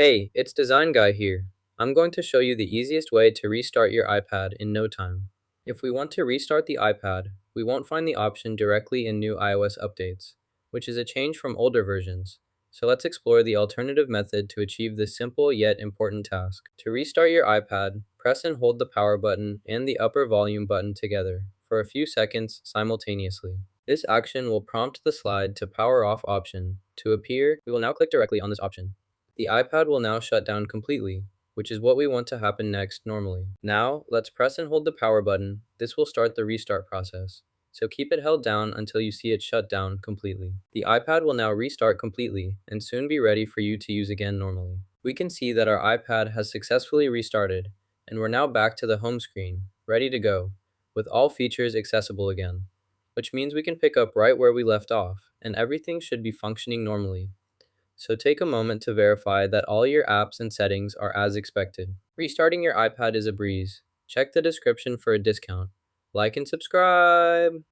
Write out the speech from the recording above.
Hey, it's Design Guy here. I'm going to show you the easiest way to restart your iPad in no time. If we want to restart the iPad, we won't find the option directly in new iOS updates, which is a change from older versions. So let's explore the alternative method to achieve this simple yet important task. To restart your iPad, press and hold the power button and the upper volume button together for a few seconds simultaneously. This action will prompt the slide to power off option to appear. We will now click directly on this option. The iPad will now shut down completely, which is what we want to happen next normally. Now, let's press and hold the power button. This will start the restart process. So keep it held down until you see it shut down completely. The iPad will now restart completely and soon be ready for you to use again normally. We can see that our iPad has successfully restarted, and we're now back to the home screen, ready to go, with all features accessible again, which means we can pick up right where we left off, and everything should be functioning normally. So take a moment to verify that all your apps and settings are as expected. Restarting your iPad is a breeze. Check the description for a discount. Like and subscribe!